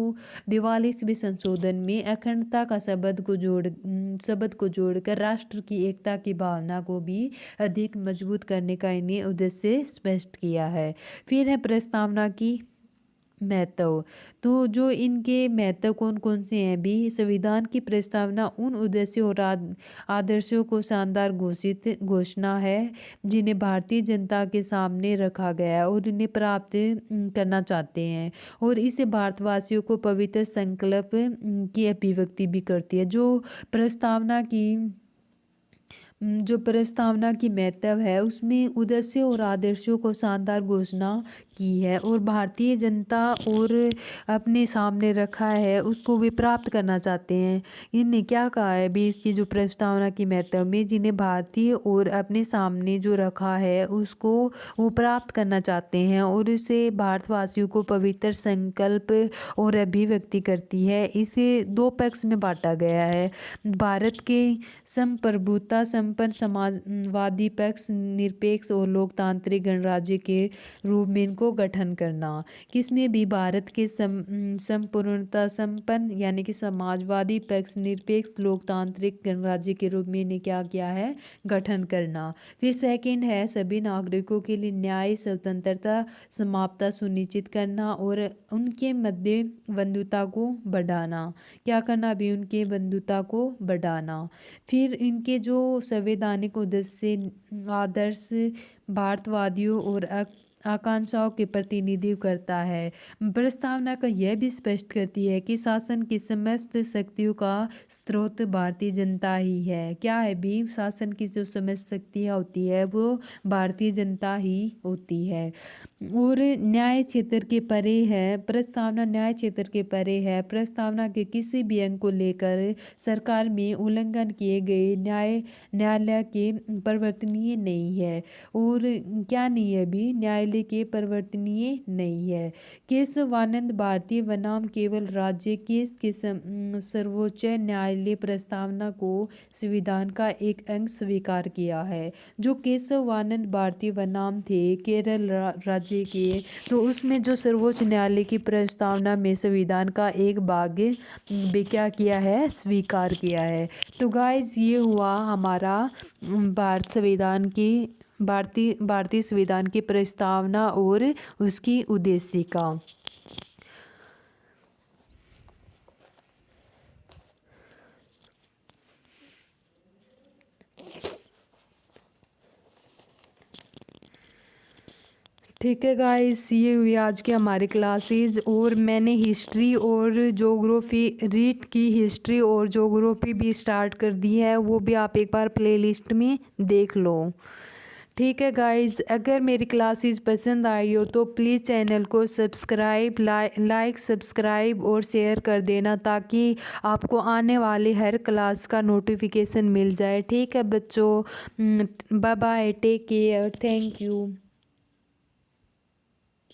42वें संशोधन में अखंडता का शब्द को जोड़कर राष्ट्र की एकता की भावना को भी अधिक मजबूत करने का इन्हें उद्देश्य स्पष्ट किया है। फिर है प्रस्तावना की महत्व। तो जो इनके महत्व कौन कौन से हैं भी, संविधान की प्रस्तावना उन उद्देश्यों और आदर्शों को शानदार घोषणा है जिन्हें भारतीय जनता के सामने रखा गया है और उन्हें प्राप्त करना चाहते हैं। और इसे भारतवासियों को पवित्र संकल्प की अभिव्यक्ति भी करती है। जो प्रस्तावना की महत्व है उसमें उद्देश्यों और आदर्शों को शानदार घोषणा की है और भारतीय जनता और अपने सामने रखा है उसको वे प्राप्त करना चाहते हैं। इन्हें क्या कहा है भी, इसकी जो प्रस्तावना की महत्व में जिन्हें भारतीय और अपने सामने जो रखा है उसको वो प्राप्त करना चाहते हैं और उसे भारतवासियों को पवित्र संकल्प और अभिव्यक्ति करती है। इसे दो पक्ष में बांटा गया है। भारत के संप्रभुता संपन्न समाजवादी पक्ष, निरपेक्ष और लोकतांत्रिक गणराज्य के रूप में इनको गठन करना। किसमें भी, भारत के संपूर्णता संपन्न यानी कि समाजवादी पक्ष, निरपेक्ष लोकतांत्रिक गणराज्य के रूप में इन्हें क्या किया है, गठन करना। फिर सेकंड है सभी नागरिकों के लिए न्याय, स्वतंत्रता, समानता सुनिश्चित करना और उनके मध्य बंधुता को बढ़ाना। क्या करना भी, उनके बंधुता को बढ़ाना। फिर इनके जो संवैधानिक उद्देश्य, आदर्श भारतवादियों और आकांक्षाओं के प्रतिनिधित्व करता है। प्रस्तावना का यह भी स्पष्ट करती है कि शासन की समस्त शक्तियों का स्रोत भारतीय जनता ही है। क्या है भी, शासन की जो समस्त शक्तियाँ होती है वो भारतीय जनता ही होती है। और न्याय क्षेत्र के परे है। प्रस्तावना न्याय क्षेत्र के परे है। प्रस्तावना के किसी भी अंग को लेकर सरकार में उल्लंघन किए गए न्यायालय के परिवर्तनीय नहीं है। और क्या नहीं है भी, न्यायालय के परिवर्तनीय नहीं है। केशवानंद भारतीय बनाम केवल राज्य केस के सर्वोच्च न्यायालय प्रस्तावना को संविधान का एक अंग स्वीकार किया है। जो केशवानंद भारतीय बनाम थे केरल राज्य के, तो उसमें जो सर्वोच्च न्यायालय की प्रस्तावना में संविधान का एक भाग भी क्या किया है, स्वीकार किया है। तो गाइज ये हुआ हमारा भारतीय संविधान की प्रस्तावना और उसकी उद्देशिका। ठीक है गाइस, ये हुई आज के हमारे क्लासेस। और मैंने हिस्ट्री और ज्योग्राफी, रीट की हिस्ट्री और ज्योग्राफी भी स्टार्ट कर दी है, वो भी आप एक बार प्लेलिस्ट में देख लो। ठीक है गाइस, अगर मेरी क्लासेस पसंद आई हो तो प्लीज़ चैनल को सब्सक्राइब, लाइक, सब्सक्राइब और शेयर कर देना, ताकि आपको आने वाली हर क्लास का नोटिफिकेशन मिल जाए। ठीक है बच्चों, bye bye, take care, thank you.